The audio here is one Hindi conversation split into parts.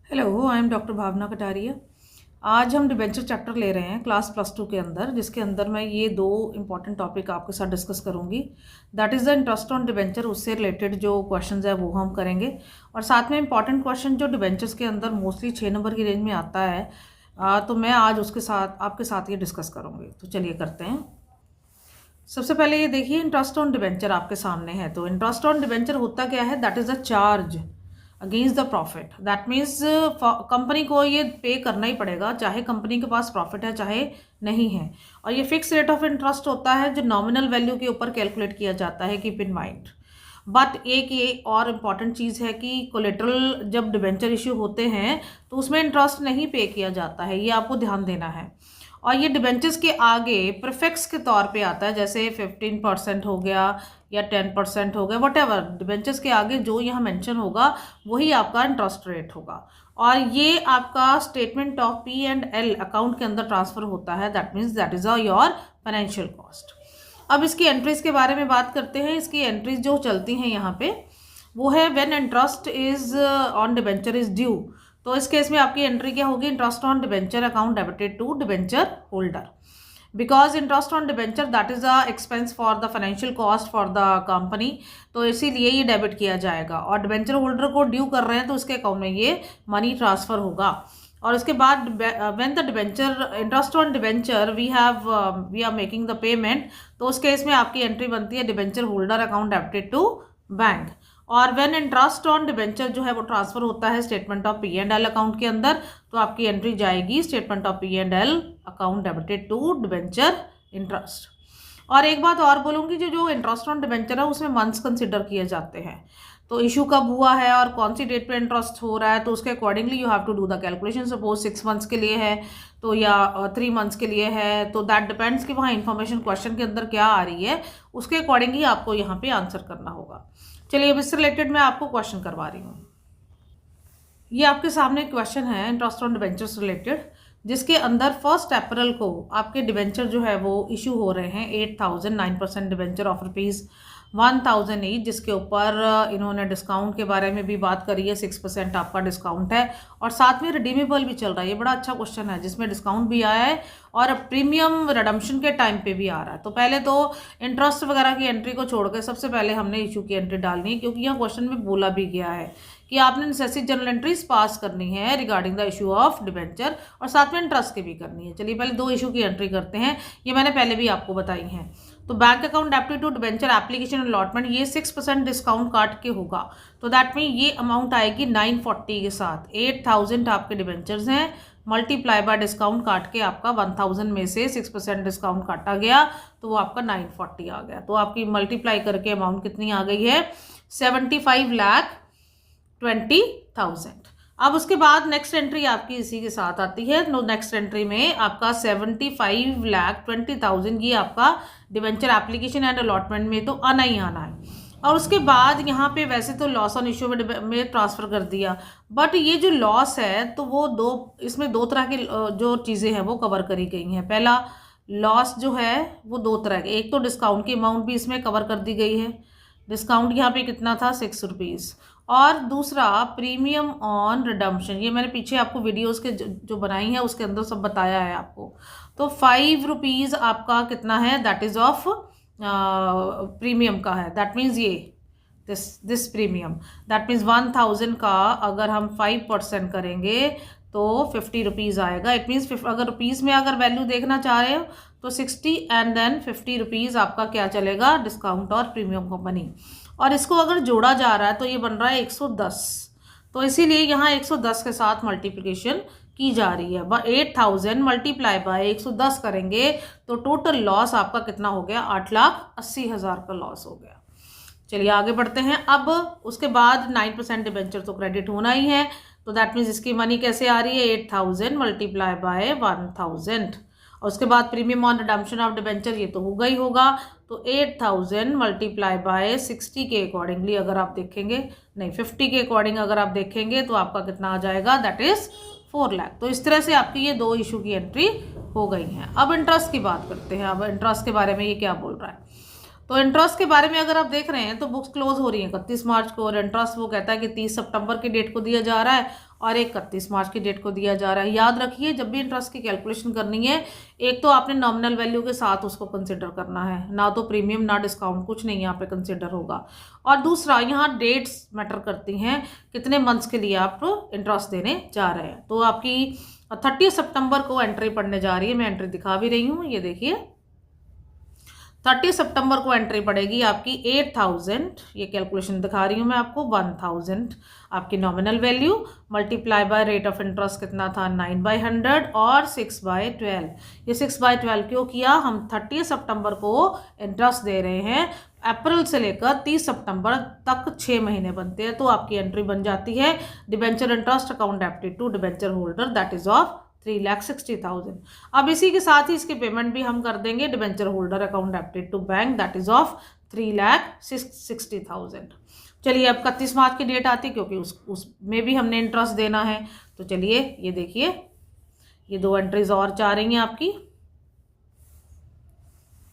हेलो, आई एम डॉक्टर भावना कटारिया। आज हम डिबेंचर चैप्टर ले रहे हैं क्लास +2 के अंदर, जिसके अंदर मैं ये दो इंपॉर्टेंट टॉपिक आपके साथ डिस्कस करूंगी। That is the interest on debenture, उससे रिलेटेड जो क्वेश्चंस है वो हम करेंगे। और साथ में इंपॉर्टेंट क्वेश्चन जो डिबेंचर्स के अंदर मोस्टली 6 नंबर की रेंज में आता है, तो मैं आज उसके साथ आपके साथ ये डिस्कस करूँगी। तो चलिए करते हैं। सबसे पहले ये देखिए, इंटरेस्ट ऑन डिबेंचर आपके सामने है। तो इंटरेस्ट ऑन डिबेंचर होता क्या है? That is a charge against the profit. That means company को ये पे करना ही पड़ेगा, चाहे कंपनी के पास प्रॉफिट है चाहे नहीं है। और ये फिक्स रेट ऑफ इंटरेस्ट होता है जो नॉमिनल वैल्यू के ऊपर कैलकुलेट किया जाता है, कीप इन माइंड। बट एक ये और इम्पॉर्टेंट चीज़ है कि कोलेटरल जब डिबेंचर इश्यू होते हैं तो उसमें इंटरेस्ट नहीं पे किया जाता है, ये आपको ध्यान देना है। और ये डिबेंचर्स के आगे प्रीफिक्स के तौर पे आता है, जैसे 15% हो गया या 10% हो गया, वट एवर डिबेंचर्स के आगे जो यहाँ मेंशन होगा वही आपका इंटरेस्ट रेट होगा। और ये आपका स्टेटमेंट ऑफ P&L अकाउंट के अंदर ट्रांसफर होता है। That means that is your financial cost. अब इसकी एंट्रीज के बारे में बात करते हैं। इसकी एंट्रीज जो चलती हैं यहाँ पे वो है when interest is on debenture is due. तो इस केस में आपकी एंट्री क्या होगी? Interest on debenture account debited to debenture holder, because interest on debenture that is the expense for the financial cost for the company, तो इसीलिए ये डेबिट किया जाएगा। और डिबेंचर होल्डर को ड्यू कर रहे हैं तो उसके अकाउंट में ये मनी ट्रांसफर होगा। और उसके बाद when the debenture interest on debenture we are making the payment, तो उस केस में आपकी एंट्री बनती है debenture holder account debited to bank. और व्हेन इंटरेस्ट ऑन डिबेंचर जो है वो ट्रांसफर होता है स्टेटमेंट ऑफ P&L अकाउंट के अंदर, तो आपकी एंट्री जाएगी statement of P&L account debited to debenture interest. और एक बात और बोलूँगी, जो इंटरेस्ट ऑन डिबेंचर है उसमें मंथ्स कंसिडर किए जाते हैं। तो इशू कब हुआ है और कौन सी डेट पे इंटरेस्ट हो रहा है, तो उसके accordingly you have to do the calculation. Suppose 6 months के लिए है तो या 3 मंथ्स के लिए है, तो दैट डिपेंड्स कि वहाँ इन्फॉर्मेशन क्वेश्चन के अंदर क्या आ रही है, उसके अकॉर्डिंगली आपको यहाँ पे आंसर करना होगा। चलिए अब इससे रिलेटेड मैं आपको क्वेश्चन करवा रही हूँ। ये आपके सामने क्वेश्चन है इंटरेस्ट ऑन डिबेंचर्स रिलेटेड, जिसके अंदर 1 अप्रैल को आपके डिबेंचर जो है वो इशू हो रहे हैं 8,000 9% डिबेंचर ऑफ ₹1,000 ईच, जिसके ऊपर इन्होंने डिस्काउंट के बारे में भी बात करी है। 6% आपका डिस्काउंट है और साथ में रिडीमेबल भी चल रहा है। ये बड़ा अच्छा क्वेश्चन है जिसमें डिस्काउंट भी आया है और प्रीमियम रिडम्पशन के टाइम पे भी आ रहा है। तो पहले तो इंटरेस्ट वगैरह की एंट्री को छोड़कर सबसे पहले हमने इशू की एंट्री डालनी है, क्योंकि यहाँ क्वेश्चन में बोला भी गया है कि आपने नेसेसरी जनरल एंट्रीज पास करनी है regarding the issue of debenture, और साथ में इंटरेस्ट की भी करनी है। चलिए पहले 2 इशू की एंट्री करते हैं, ये मैंने पहले भी आपको बताई हैं। तो bank account debited to debenture application allotment, ये 6% डिस्काउंट काट के होगा। तो दैट मीन ये अमाउंट आएगी 940 के साथ। 8,000 आपके डिबेंचर्स हैं, मल्टीप्लाई बाय डिस्काउंट काट के आपका 1,000 में से 6% डिस्काउंट काटा गया तो वो आपका 940 आ गया। तो आपकी मल्टीप्लाई करके अमाउंट कितनी आ गई है? 75,20,000। अब उसके बाद नेक्स्ट एंट्री आपकी इसी के साथ आती है। नेक्स्ट एंट्री में आपका 75,20,000 ये आपका डिबेंचर एप्लीकेशन एंड अलॉटमेंट में तो आना ही आना है। और उसके बाद यहाँ पे वैसे तो लॉस ऑन इशू में ट्रांसफ़र कर दिया, बट ये जो लॉस है तो वो इसमें 2 तरह की जो चीज़ें हैं वो कवर करी गई हैं। पहला लॉस जो है वो 2 तरह के, एक तो डिस्काउंट की अमाउंट भी इसमें कवर कर दी गई है। डिस्काउंट यहाँ पे कितना था? ₹6। और दूसरा प्रीमियम ऑन रिडम्पशन, ये मैंने पीछे आपको वीडियोस के जो बनाई है उसके अंदर सब बताया है आपको। तो ₹5 आपका कितना है? दैट इज ऑफ प्रीमियम का है। दैट मीन्स ये दिस प्रीमियम, दैट मीन्स 1,000 का अगर हम 5% करेंगे तो ₹50 आएगा। इट मीन्स अगर रुपीज़ में अगर वैल्यू देखना चाह रहे हो तो 60 एंड देन ₹50 आपका क्या चलेगा? डिस्काउंट और प्रीमियम कंपनी। और इसको अगर जोड़ा जा रहा है तो ये बन रहा है 110। तो इसीलिए यहाँ 110 के साथ मल्टीप्लिकेशन की जा रही है। 8,000 मल्टीप्लाई बाय 110 करेंगे तो टोटल लॉस आपका कितना हो गया? 8,80,000 का लॉस हो गया। चलिए आगे बढ़ते हैं। अब उसके बाद 9% डिबेंचर तो क्रेडिट होना ही है, तो दैट मीन्स इसकी मनी कैसे आ रही है? 8,000 मल्टीप्लाई बाय 1,000। और उसके बाद premium on redemption of debenture, ये तो होगा ही होगा। तो 8,000 मल्टीप्लाई बाय 60 के अकॉर्डिंगली अगर आप देखेंगे, नहीं 50 के अकॉर्डिंग अगर आप देखेंगे तो आपका कितना आ जाएगा? That is 4 lakh. तो इस तरह से आपकी ये 2 इशू की एंट्री हो गई हैं। अब इंटरेस्ट की बात करते हैं। अब इंटरेस्ट के बारे में ये क्या बोल रहा है? तो इंटरेस्ट के बारे में अगर आप देख रहे हैं तो बुक्स क्लोज हो रही हैं 31 मार्च को, और इंटरेस्ट वो कहता है कि 30 सितंबर की डेट को दिया जा रहा है और 31 मार्च की डेट को दिया जा रहा है। याद रखिए जब भी इंटरेस्ट की कैलकुलेशन करनी है, एक तो आपने नॉमिनल वैल्यू के साथ उसको कंसिडर करना है, ना तो प्रीमियम ना डिस्काउंट, कुछ नहीं यहाँ पे कंसिडर होगा। और दूसरा यहाँ डेट्स मैटर करती हैं, कितने मंथ्स के लिए आप इंटरेस्ट देने जा रहे हैं। तो आपकी 30 सितंबर को एंट्री पड़ने जा रही है, मैं एंट्री दिखा भी रही हूँ, ये देखिए 30 सितंबर को एंट्री पड़ेगी आपकी 8000, ये कैलकुलेशन दिखा रही हूँ मैं आपको, 1000 आपकी nominal value multiply by rate of interest कितना था 9/100 और 6/12। ये 6/12 क्यों किया, हम 30 सितंबर को इंटरेस्ट दे रहे हैं, अप्रैल से लेकर 30 सितंबर तक 6 महीने बनते हैं। तो आपकी एंट्री बन जाती है debenture interest account debited to debenture holder that is of 3,60,000। अब इसी के साथ ही इसके पेमेंट भी हम कर देंगे debenture holder account debited to bank that is of 3,60,000। चलिए अब 31 मार्च की डेट आती है क्योंकि उसमें भी हमने इंटरेस्ट देना है। तो चलिए ये देखिए, ये 2 एंट्रीज और जा रही हैं आपकी।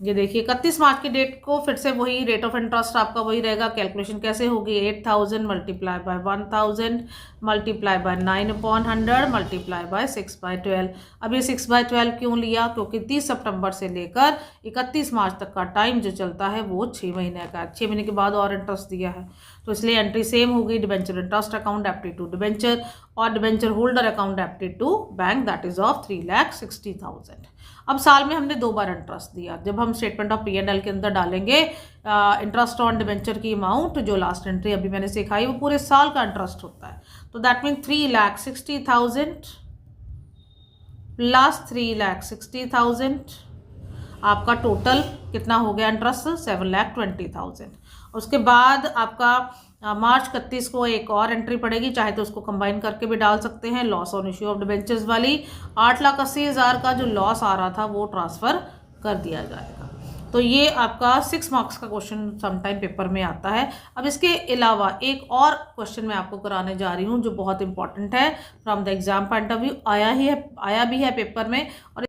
ये देखिए 31 मार्च की डेट को फिर से वही रेट ऑफ इंटरेस्ट आपका वही रहेगा। कैलकुलेशन कैसे होगी, 8000 multiply by 1000 multiply by 9/100 multiply by 6/12। अब ये 6/12 क्यों लिया, क्योंकि 30 सितंबर से लेकर 31 मार्च तक का टाइम जो चलता है वो 6 महीने का, 6 महीने के बाद और इंटरेस्ट दिया है, तो इसलिए एंट्री सेम होगी, debenture interest account debited to debenture और debenture holder account debited to bank that is of 3,60,000। अब साल में हमने 2 बार इंटरेस्ट दिया, जब हम स्टेटमेंट ऑफ P&L के अंदर डालेंगे इंटरेस्ट ऑन डिबेंचर की अमाउंट, जो लास्ट एंट्री अभी मैंने सिखाई वो पूरे साल का इंटरेस्ट होता है। तो दैट मीन 3,60,000 प्लस 3,60,000 आपका टोटल कितना हो गया इंटरेस्ट 7,20,000। उसके बाद आपका मार्च 31 को एक और एंट्री पड़ेगी, चाहे तो उसको कंबाइन करके भी डाल सकते हैं, loss on issue of debentures वाली 8,80,000 का जो लॉस आ रहा था वो ट्रांसफ़र कर दिया जाएगा। तो ये आपका 6 मार्क्स का क्वेश्चन समटाइम पेपर में आता है। अब इसके अलावा एक और क्वेश्चन मैं आपको कराने जा रही हूँ जो बहुत इंपॉर्टेंट है from the exam point of view, आया भी है पेपर में। और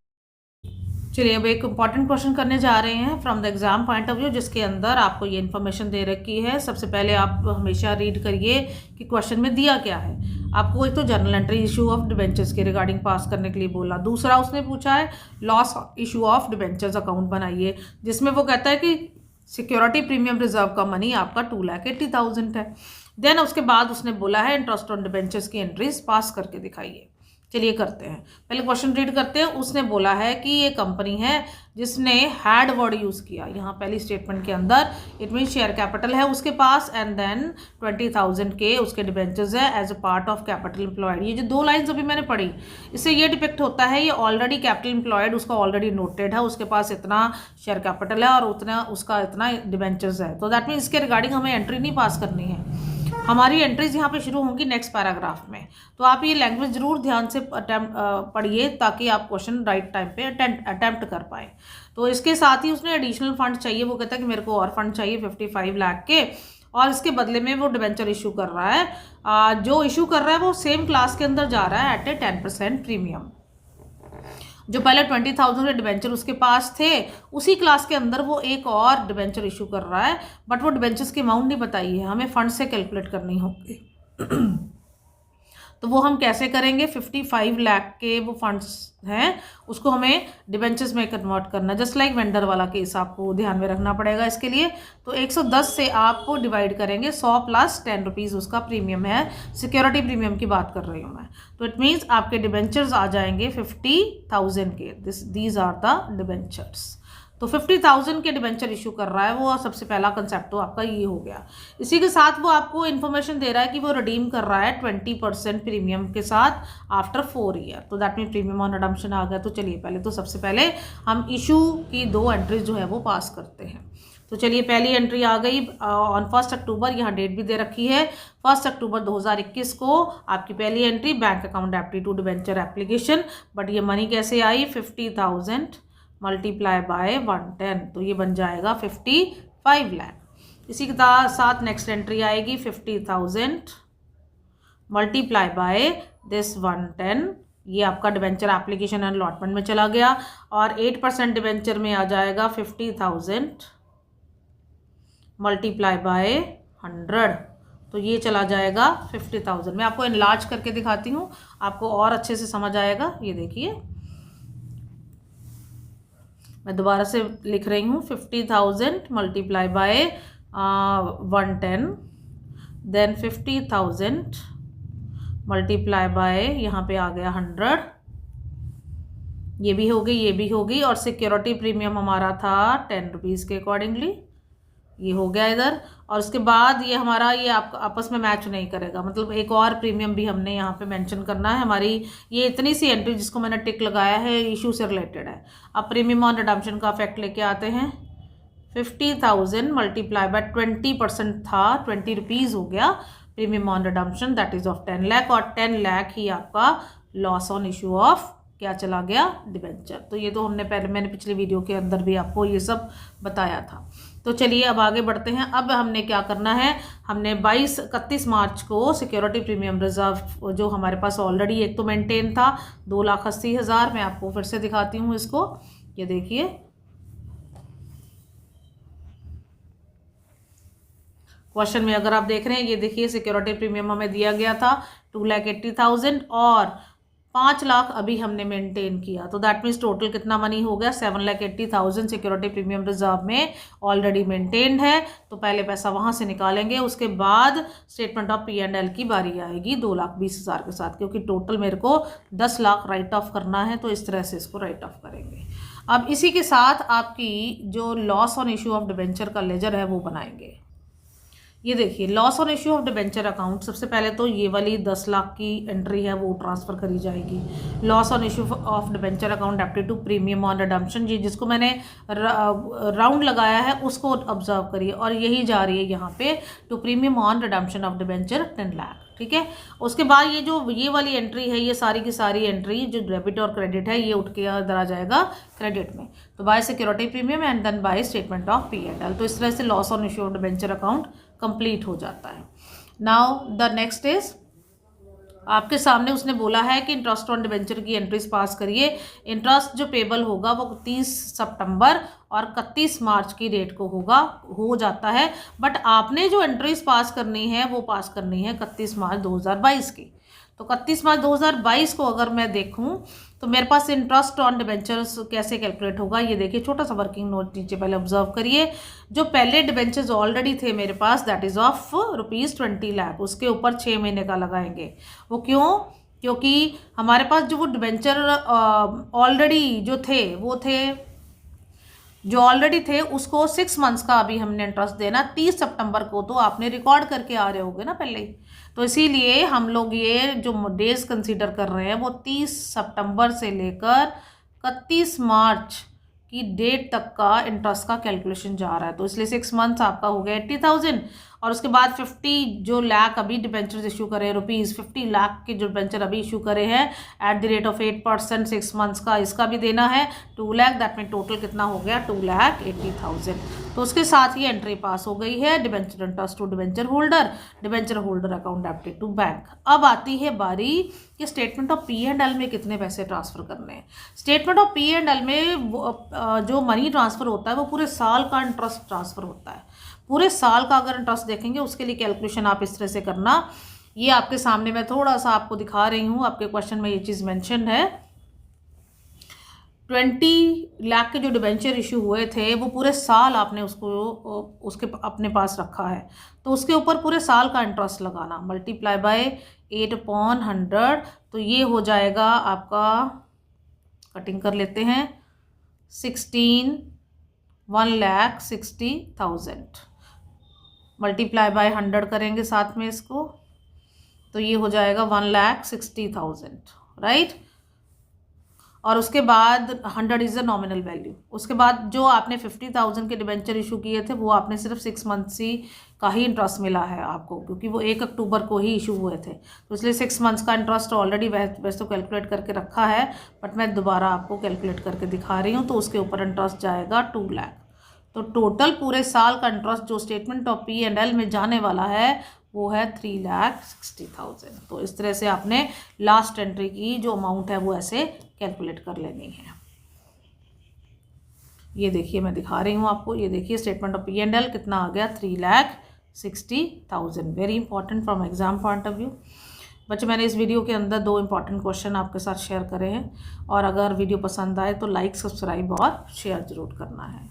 चलिए अब एक इम्पॉर्टेंट क्वेश्चन करने जा रहे हैं from the exam point of view, जिसके अंदर आपको ये इन्फॉर्मेशन दे रखी है। सबसे पहले आप हमेशा रीड करिए कि क्वेश्चन में दिया क्या है। आपको एक तो journal entry issue of debentures के रिगार्डिंग पास करने के लिए बोला, दूसरा उसने पूछा है loss issue of debentures account बनाइए, जिसमें वो कहता है कि सिक्योरिटी प्रीमियम रिजर्व का मनी आपका 2,80,000 है। देन उसके बाद उसने बोला है इंटरेस्ट ऑन डिबेंचर्स की एंट्रीज पास करके दिखाइए। चलिए करते हैं, पहले क्वेश्चन रीड करते हैं। उसने बोला है कि ये कंपनी है जिसने हैड वर्ड यूज़ किया यहाँ पहली स्टेटमेंट के अंदर, इट मीन शेयर कैपिटल है उसके पास एंड देन 20,000 के उसके डिबेंचर्स है as a part of capital employed. ये जो 2 लाइन्स अभी मैंने पढ़ी इससे ये डिपेक्ट होता है ये ऑलरेडी कैपिटल एम्प्लॉयड, उसका ऑलरेडी नोटेड है, उसके पास इतना शेयर कैपिटल है और उतना उसका इतना डिबेंचर्स है। तो दैट मीन इसके रिगार्डिंग हमें एंट्री नहीं पास करनी है, हमारी एंट्रीज यहाँ पे शुरू होंगी नेक्स्ट पैराग्राफ में। तो आप ये लैंग्वेज जरूर ध्यान से पढ़िए ताकि आप क्वेश्चन राइट टाइम पे अटेम्प्ट कर पाए। तो इसके साथ ही उसने एडिशनल फंड चाहिए, वो कहता है कि मेरे को और फंड चाहिए 55 लाख के, और इसके बदले में वो डिबेंचर इशू कर रहा है। जो इशू कर रहा है वो सेम क्लास के अंदर जा रहा है एट ए 10% प्रीमियम। जो पहले 20,000 के डिबेंचर उसके पास थे उसी क्लास के अंदर वो एक और डिबेंचर इशू कर रहा है, बट वो डिबेंचर्स की अमाउंट नहीं बताई है, हमें फंड से कैलकुलेट करनी होगी। तो वो हम कैसे करेंगे, 55 लाख के वो फंड्स हैं उसको हमें डिबेंचर्स में कन्वर्ट करना, जस्ट लाइक वेंडर वाला केस आपको ध्यान में रखना पड़ेगा इसके लिए। तो 110 से आप डिवाइड करेंगे, 100 प्लस 10 रुपीज़ उसका प्रीमियम है, सिक्योरिटी प्रीमियम की बात कर रही हूँ मैं। तो इट मीन्स आपके डिबेंचर्स आ जाएंगे 50,000 के, दीज आर द डिबेंचर्स। तो 50,000 के डिबेंचर इशू कर रहा है वो, सबसे पहला कंसेप्ट तो आपका ये हो गया। इसी के साथ वो आपको इन्फॉर्मेशन दे रहा है कि वो रिडीम कर रहा है 20% प्रीमियम के साथ आफ्टर 4 ईयर। तो that mean premium on redemption आ गया। तो चलिए पहले तो सबसे पहले हम इशू की 2 एंट्रीज जो है वो पास करते हैं। तो चलिए पहली एंट्री आ गई ऑन 1 अक्टूबर, यहाँ डेट भी दे रखी है 1 अक्टूबर 2021 को आपकी पहली entry bank account debit to debenture application. But ये मनी कैसे आई, 50,000 मल्टीप्लाई बाय 110, तो ये बन जाएगा 55 लाख। इसी के साथ नेक्स्ट एंट्री आएगी 50,000 मल्टीप्लाई बाय दिस 110, ये आपका डिबेंचर एप्लीकेशन एंड अलॉटमेंट में चला गया, और 8% डिबेंचर में आ जाएगा 50,000 मल्टीप्लाई बाय 100, तो ये चला जाएगा 50,000। मैं आपको इनलार्ज करके दिखाती हूँ, आपको और अच्छे से समझ आएगा। ये देखिए, मैं दोबारा से लिख रही हूँ, 50,000 multiply by 110, then 50,000 multiply by, यहाँ पे आ गया 100, ये भी हो गई, ये भी हो गई, और सिक्योरिटी प्रीमियम हमारा था 10 रुपीज़ के अकॉर्डिंगली, ये हो गया इधर। और उसके बाद ये हमारा, ये आपस में मैच नहीं करेगा, मतलब एक और प्रीमियम भी हमने यहाँ पे मेंशन करना है। हमारी ये इतनी सी एंट्री जिसको मैंने टिक लगाया है इशू से रिलेटेड है। अब प्रीमियम ऑन रिडम्पशन का इफेक्ट लेके आते हैं। 50,000 मल्टीप्लाई बाय 20% था, 20 रुपीज़ हो गया premium on redemption, that is of 10 lakh, और 10 लाख ही आपका लॉस ऑन इशू ऑफ क्या चला गया, डिबेंचर। तो ये तो हमने पहले, मैंने पिछली वीडियो के अंदर भी आपको ये सब बताया था। तो चलिए अब आगे बढ़ते हैं। अब हमने क्या करना है, हमने 31 मार्च को सिक्योरिटी प्रीमियम रिजर्व जो हमारे पास ऑलरेडी एक तो मेंटेन था 2,80,000, मैं आपको फिर से दिखाती हूँ इसको। ये देखिए, क्वेश्चन में अगर आप देख रहे हैं, ये देखिए सिक्योरिटी प्रीमियम हमें दिया गया था 2,80,000 और 5 लाख अभी हमने मेंटेन किया, तो दैट मीन्स टोटल कितना मनी हो गया, 7,80,000 सिक्योरिटी प्रीमियम रिजर्व में ऑलरेडी मेंटेन्ड है। तो पहले पैसा वहां से निकालेंगे, उसके बाद स्टेटमेंट ऑफ P&L की बारी आएगी 2,20,000 के साथ, क्योंकि टोटल मेरे को 10 लाख राइट ऑफ करना है, तो इस तरह से इसको राइट ऑफ करेंगे। अब इसी के साथ आपकी जो loss on issue of debenture का लेजर है वो बनाएंगे। ये देखिए, loss on issue of debenture account, सबसे पहले तो ये वाली 10 लाख की एंट्री है वो ट्रांसफर करी जाएगी। Loss on issue of debenture account debit to premium on redemption, जी जिसको मैंने राउंड लगाया है उसको ऑब्जर्व करिए, और यही जा रही है यहाँ पे to premium on redemption of debenture 10 lakh, ठीक है। उसके बाद ये जो ये वाली एंट्री है, ये सारी की सारी एंट्री जो डेबिट और क्रेडिट है, ये उठ के इधर आ जाएगा क्रेडिट में, तो by security premium and then by statement of P&L। तो इस तरह से loss on issue of debenture account complete हो जाता है। नाउ द नेक्स्ट इज, आपके सामने उसने बोला है कि इंटरेस्ट ऑन डिबेंचर की एंट्रीज पास करिए। इंटरेस्ट जो पेबल होगा वो 30 सितंबर और 31 मार्च की डेट को हो जाता है, बट आपने जो एंट्रीज पास करनी है वो पास करनी है 31 मार्च 2022 की। तो 31 मार्च 2022 को अगर मैं देखूं तो मेरे पास इंटरेस्ट ऑन डिबेंचर्स कैसे कैलकुलेट होगा, ये देखिए छोटा सा वर्किंग नोट नीचे पहले ऑब्जर्व करिए। जो पहले डिबेंचर्स ऑलरेडी थे मेरे पास, दैट इज ऑफ ₹20 लाख, उसके ऊपर 6 महीने का लगाएंगे। वो क्यों, क्योंकि हमारे पास जो वो डिबेंचर ऑलरेडी जो थे वो थे, जो ऑलरेडी थे उसको 6 मंथ्स का अभी हमने इंटरेस्ट देना। 30 सितंबर को तो आपने रिकॉर्ड करके आ रहे होगे ना पहले ही, तो इसीलिए हम लोग ये जो डेज कंसीडर कर रहे हैं वो 30 सितंबर से लेकर 31 मार्च की डेट तक का इंटरेस्ट का कैलकुलेशन जा रहा है। तो इसलिए 6 मंथ्स आपका हो गया 80,000, और उसके बाद 50 जो लाख अभी डिबेंचर्स इशू करे, ₹50 लाख के जो डिबेंचर अभी इशू करे हैं at the rate of 8% 6 months का, इसका भी देना है 2 लाख। दैट में टोटल कितना हो गया 2,80,000। तो उसके साथ ही एंट्री पास हो गई है debenture interest to debenture holder account debited to bank. अब आती है बारी कि स्टेटमेंट ऑफ P&L में कितने पैसे ट्रांसफर करने हैं। स्टेटमेंट ऑफ P&L में जो मनी ट्रांसफर होता है वो पूरे साल का इंटरेस्ट ट्रांसफर होता है। पूरे साल का अगर इंटरेस्ट देखेंगे उसके लिए कैलकुलेशन आप इस तरह से करना। ये आपके सामने मैं थोड़ा सा आपको दिखा रही हूँ, आपके क्वेश्चन में ये चीज़ मेंशन है। 20 लाख के जो डिबेंचर इशू हुए थे वो पूरे साल आपने उसके अपने पास रखा है, तो उसके ऊपर पूरे साल का इंटरेस्ट लगाना, मल्टीप्लाई बाय 8/100, तो ये हो जाएगा आपका, कटिंग कर लेते हैं, 1,60,000 मल्टीप्लाई बाय 100 करेंगे साथ में इसको, तो ये हो जाएगा 1,60,000, राइट। और उसके बाद 100 इज़ अ नॉमिनल वैल्यू। उसके बाद जो आपने 50,000 के डिबेंचर इशू किए थे वो आपने सिर्फ 6 मंथ्स ही का ही इंटरेस्ट मिला है आपको, क्योंकि वो 1 अक्टूबर को ही इशू हुए थे, तो इसलिए 6 मंथ्स का इंटरेस्ट ऑलरेडी वैसे तो कैलकुलेट करके रखा है, बट मैं दोबारा आपको कैलकुलेट करके दिखा रही हूँ। तो उसके ऊपर इंटरेस्ट जाएगा 2 लाख। तो टोटल पूरे साल का इंटरेस्ट जो स्टेटमेंट ऑफ P&L में जाने वाला है वो है 3,60,000। तो इस तरह से आपने लास्ट एंट्री की जो अमाउंट है वो ऐसे कैलकुलेट कर लेनी है। ये देखिए मैं दिखा रही हूँ आपको, ये देखिए स्टेटमेंट ऑफ P&L कितना आ गया 3,60,000। Very important from exam point of view. बच्चे मैंने इस वीडियो के अंदर 2 इंपॉर्टेंट क्वेश्चन आपके साथ शेयर करे हैं, और अगर वीडियो पसंद आए तो लाइक, सब्सक्राइब और शेयर ज़रूर करना है।